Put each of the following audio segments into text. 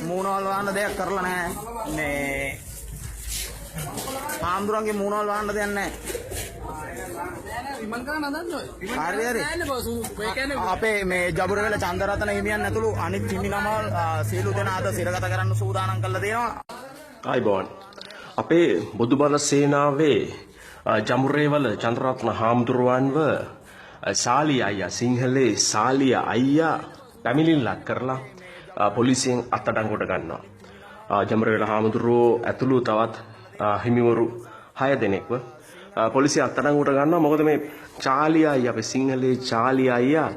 මූණවල් වහන්න දෙයක් කරලා නැහැ. මේ ආම්දුරන්ගේ මූණවල් වහන්න දෙයක් නැහැ. හරි හරි. අපේ මේ ජබුරවැල චන්දරතන හිමියන් ඇතුළු අනිත් හිමිනමල් සියලු දෙනා අද සිරගත කරන්න සූදානම් කරලා තියෙනවා. ආයිබෝන් අපේ බොදුබල සේනාවේ ජමුරේවල චන්ද්‍රරත්න හාමුදුරුවන්ව සාලිය අයියා සිංහලේ සාලිය අයියා පැමිණිල්ලක් කරලා පොලිසියෙන් අත්අඩංගුවට ගන්නවා. ජමුරේවල හාමුදුරුවෝ ඇතුළු තවත් හිමිවරු 6 දෙනෙක්ව පොලිසිය අත්අඩංගුවට ගන්නවා. මොකද මේ චාලිය අයියා අපේ සිංහලේ චාලිය අයියා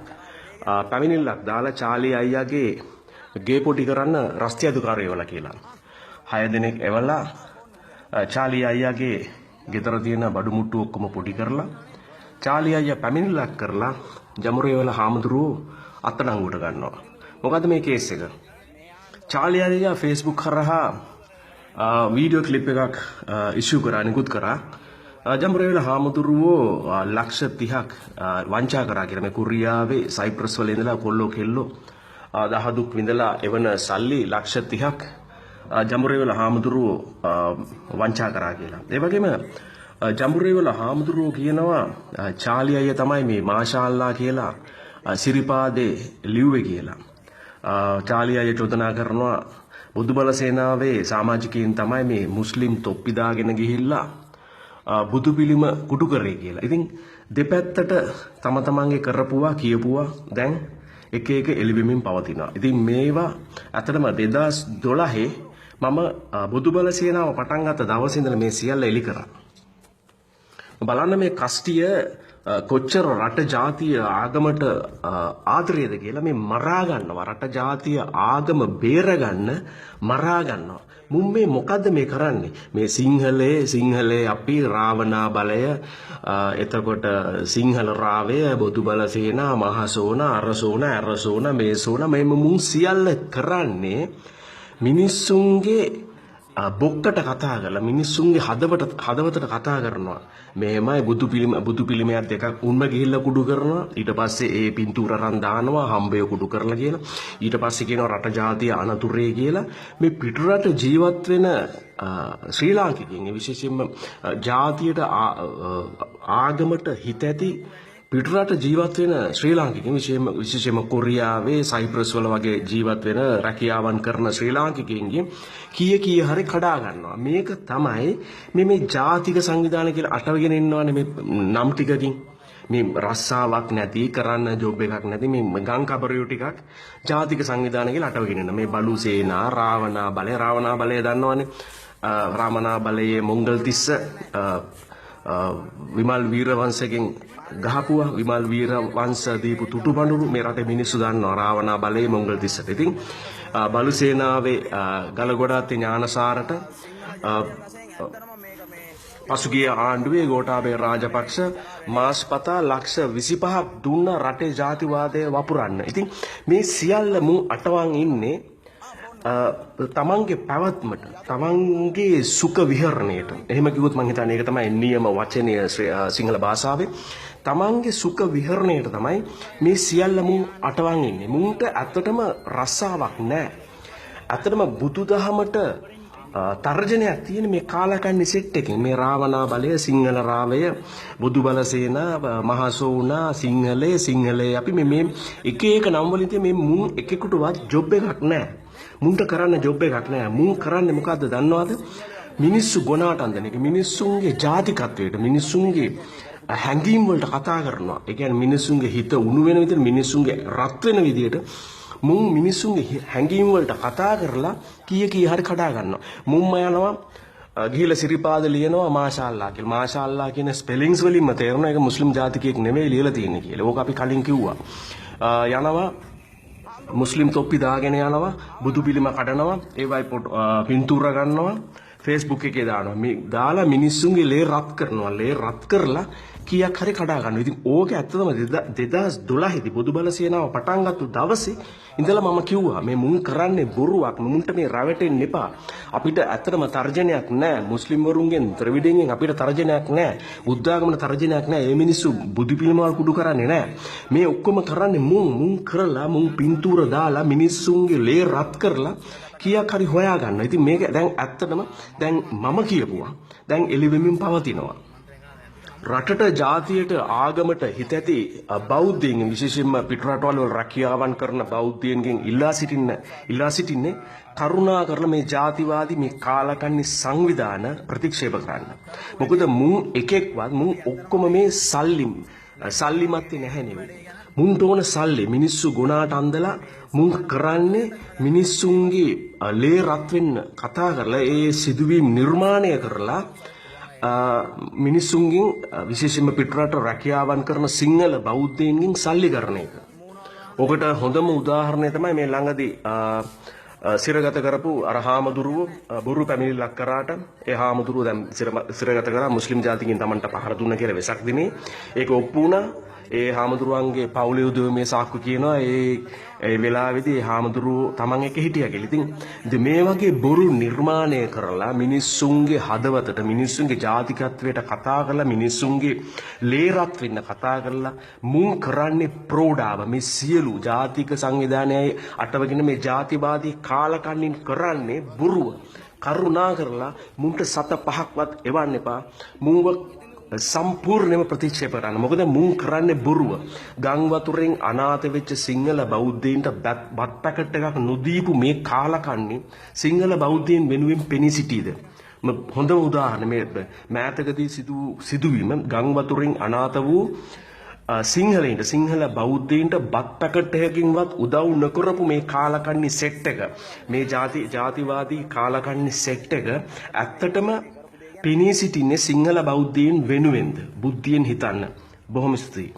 පැමිණිල්ලක් දාලා චාලිය අයියාගේ ගේ පොඩි කරන්න රස්තිය අධිකාරියවලා කියලා 6 දෙනෙක් එවලා චාලිය අයියාගේ ගෙදර තියෙන බඩු මුට්ටු ඔක්කොම පොඩි කරලා චාලිය අයියා පැමිණිල්ලක් කරලා ජමුරේවල හාමුදුරුවෝ අත්අඩංගුවට ගන්නවා. මොකද්ද මේ කේස් එක? චාලිය අයියා Facebook කරහා වීඩියෝ ක්ලිප් එකක් ඉෂුව කරා නිකුත් කරා. ජමුරේවල හාමුදුරුවෝ ලක්ෂ 30ක් වංචා කරා කියලා මේ කුරියාවේ සයිප්‍රස් වල ඉඳලා කොල්ලෝ කෙල්ලෝ දහදුක් විඳලා එවන සල්ලි ලක්ෂ 30ක් ජමුරේවල හාමුදුරුවෝ වංචා කරා කියලා. ඒ වගේම ජමුරේවල හාමුදුරුවෝ කියනවා චාලිය අයියා තමයි මේ මාෂාල්ලා කියලා සිරිපාදේ ලිව්වේ කියලා. චාලිය අයියා චෝදනා කරනවා බුදුබල සේනාවේ සමාජිකයින් තමයි මේ මුස්ලිම් තොප්පි දාගෙන ගිහිල්ලා බුදු පිළිම කුඩු කරේ කියලා. ඉතින් දෙපැත්තට තම තමන්ගේ කරපුවා කියපුවා දැන් එක එක එළිවෙමින් පවතිනවා. ඉතින් මේවා අතරම 2012 මම බුදුබල සේනාව පටන් ගත්ත දවසේ ඉඳලා මේ සියල්ල එලි කරා. බලන්න මේ කස්ටිය කොච්චර රට ජාතිය ආගමට ආදරේද කියලා මේ මරා ගන්නවා. රට ජාතිය ආගම බේරගන්න මරා ගන්නවා. මුන් මේ මොකද්ද මේ කරන්නේ? මේ සිංහලේ අපි රාවණා බලය එතකොට සිංහල රාවය බොදුබල සේනා මහසෝන අරසෝන මේසෝන මේ මුන් සියල්ල කරන්නේ මිනිස්සුන්ගේ බොක්කට කතා කරලා මිනිස්සුන්ගේ හදවතට කතා කරනවා. මේමයි බුදු පිළිමයක් දෙකක් උන්ම ගිහිල්ලා කුඩු කරනවා. ඊට පස්සේ ඒ පින්තූර රන් දානවා හම්බය කුඩු කරලා කියලා. ඊට පස්සේ කියනවා රට ජාතිය අනතුරේ කියලා. මේ පිටරට ජීවත් වෙන ශ්‍රී ලාංකිකයින් විශේෂයෙන්ම ජාතියට ආගමට හිත ඇති පිටරට ජීවත් වෙන ශ්‍රී ලාංකිකයින් විශේෂයෙන්ම කොරියාවේ සයිප්‍රස් වල වගේ ජීවත් වෙන රැකියාවන් කරන ශ්‍රී ලාංකිකයින්ගේ කීය හරි කඩා ගන්නවා. මේක තමයි මේ ජාතික සංවිධානය කියලා අටවගෙන ඉන්නවනේ මේ නම් ටිකකින් මේ රස්සාවක් නැති කරන්න ජොබ් එකක් නැති මේ ගම් කබරියෝ ටිකක් ජාතික සංවිධානය කියලා අටවගෙන ඉන්න. මේ බලු සේනා රාවණා බලය දන්නවනේ. රාමනා බලයේ මොංගල්තිස්ස විමල් වීරවංශගෙන් ගහපුවා. විමල් වීරවංශ දීපු තුටුපඬුරු මේ රටේ මිනිස්සු දන්නවා රාවණා බලයේ මොංගල්තිස්සට. ඉතින් බලු සේනාවේ ගලගොඩාත්තේ ඥානසාරට පසුගිය ආණ්ඩුවේ ගෝඨාභය රාජපක්ෂ මාස්පතා ලක්ෂ 25ක් දුන්න රටේ ජාතිවාදය වපුරන්න. ඉතින් මේ සියල්ල මුන් අටවන් ඉන්නේ තමන්ගේ පැවැත්මට තමන්ගේ සුඛ විහරණයට. එහෙම කිව්වොත් මම හිතන්නේ ඒක තමයි නියම වචනය සිංහල භාෂාවේ. තමන්ගේ සුඛ විහරණයට තමයි මේ සියල්ල මුන් අටවන් ඉන්නේ. මුන්ට ඇත්තටම රස්සාවක් නැහැ. ඇත්තටම බුදුදහමට තර්ජනයක් තියෙන මේ කාලකන්ණි සෙට් එකෙන් මේ රාවණා බලය සිංහල රාවය බුදුබල සේනා මහසෝනා සිංහලේ අපි මේ එක එක නම් වලින් තියෙන මේ මුන් එකෙකුටවත් ජොබ් එකක් නැහැ. මුන්ට කරන්න ජොබ් එකක් නැහැ. මුන් කරන්නේ මොකද්ද දන්නවද? මිනිස්සු ගොනාට අඳින එක. මිනිස්සුන්ගේ ජාතිකත්වයට මිනිස්සුන්ගේ හැඟීම් වලට කතා කරනවා. ඒ කියන්නේ මිනිස්සුන්ගේ හිත උණු වෙන විදිහට මිනිස්සුන්ගේ රත් වෙන විදිහට මුන් මිනිස්සුන්ගේ හැඟීම් වලට කතා කරලා කීය හරි කඩා ගන්නවා. මුන්ම යනවා ගිහිලා සිරිපාද ලියනවා මාෂාල්ලා කියලා. මාෂාල්ලා කියන ස්පෙලිංස් වලින්ම තේරෙනවා ඒක මුස්ලිම් ජාතිකයෙක් නෙමෙයි ලියලා තියෙන්නේ කියලා. ඕක අපි කලින් කිව්වා. යනවා මුස්ලිම් තොප්පි දාගෙන යනවා බුදු පිළිම කඩනවා ඒවයි පින්තූර ගන්නවා Facebook එකේ දානවා. මේ දාලා මිනිස්සුන්ගේ ලේ රත් කරලා කීයක් හරි කඩා ගන්නවා. ඉතින් ඕක ඇත්තටම 2012 දී බුදුබල සේනාව පටන් ගත්ත දවසේ ඉඳලා මම කිව්වා මේ මුන් කරන්නේ බොරුවක්. මුන්ට මේ රැවටෙන්න එපා. අපිට ඇත්තටම තර්ජනයක් නැහැ. මුස්ලිම් වරුන්ගෙන් ත්‍රිවිධයෙන් අපිට තර්ජනයක් නැහැ. බුද්ධ ආගමන තර්ජනයක් නැහැ. මේ මිනිස්සු බුදු පිළිමවල් කුඩු කරන්නේ නැහැ. මේ ඔක්කොම කරන්නේ මුන් කරලා මුන් පින්තූර දාලා මිනිස්සුන්ගේ ලේ රත් කරලා කීයක් හරි හොයා ගන්න. ඉතින් මේක දැන් ඇත්තටම දැන් මම කියපුවා දැන් එළිවෙමින් පවතිනවා. රටට ජාතියට ආගමට හිත ඇති බෞද්ධයන් විශේෂයෙන්ම පිටරටවල වල රැකියාවන් කරන බෞද්ධයන්ගෙන් ඉල්ලා සිටින්නේ කරුණා කරලා මේ ජාතිවාදී මේ කාලකන්ණි සංවිධාන ප්‍රතික්ෂේප කරන්න. මොකද මුන් එකෙක්වත් මුන් ඔක්කොම මේ සල්ලිමත් නැහැ නෙවෙයි. මුන්ට ඕන සල්ලි මිනිස්සු ගුණාට අන්දලා මුන් කරන්නේ මිනිස්සුන්ගේ ලේ රත් වෙන්න කතා කරලා ඒ සිදුවීම් නිර්මාණය කරලා මිනිස්සුන්ගෙන් විශේෂයෙන්ම පිටරට රැකියාවන් කරන සිංහල බෞද්ධයන්ගෙන් සල්ලි කරන එක. ඔකට හොඳම උදාහරණය තමයි මේ ළඟදී සිරගත කරපු අර හාමුදුරුවෝ බොරු පැමිණිල්ලක් කරාට ඒ හාමුදුරුවෝ දැන් සිරගත කරා මුස්ලිම් ජාතිකින් Tamanට පහර දුන්න කියලා වෙසක් දිනේ ඒක ඔප්පු වුණා. ඒ හාමුදුරුවන්ගේ පවුලේ උදවිය සාක්කු කියනවා ඒ වෙලාවේදී ඒ හාමුදුරුවෝ Taman එක හිටියා කියලා. ඉතින් මේ වගේ බොරු නිර්මාණය කරලා මිනිස්සුන්ගේ හදවතට මිනිස්සුන්ගේ ජාතිකත්වයට කතා කරලා මිනිස්සුන්ගේ ලේ රත් වෙන්න කතා කරලා මුන් කරන්නේ ප්‍රෝඩාව මේ සියලු ජාතික සංවිධානයයි අටවගෙන මේ ජාතිවාදී කාලකන්ණින් කරන්නේ බොරුව. කරුණා කරලා මුන්ට සත පහක්වත් එවන්න එපා. මුන්ව සම්පූර්ණයෙන්ම ප්‍රතික්ෂේප කරන්න. මොකද මුන් කරන්නේ බොරුව. ගම් වතුරෙන් අනාථ වෙච්ච සිංහල බෞද්ධයින්ට බත් පැකට් එකක් නොදීපු මේ කාලකන්ණි සිංහල බෞද්ධයන් වෙනුවෙන් පෙනී සිටීද? හොඳම උදාහරණ මේ මෑතකදී සිදුවීම ගම් වතුරෙන් අනාථ වූ සිංහල බෞද්ධයින්ට බත් පැකට් එකකින්වත් උදව් නොකරපු මේ කාලකන්ණි සෙට් එක මේ ජාතිවාදී කාලකන්ණි සෙට් එක ඇත්තටම පෙනී සිටින්නේ සිංහල බෞද්ධයන් වෙනුවෙන්ද? බුද්ධියෙන් හිතන්න. බොහොම ස්තුතියි.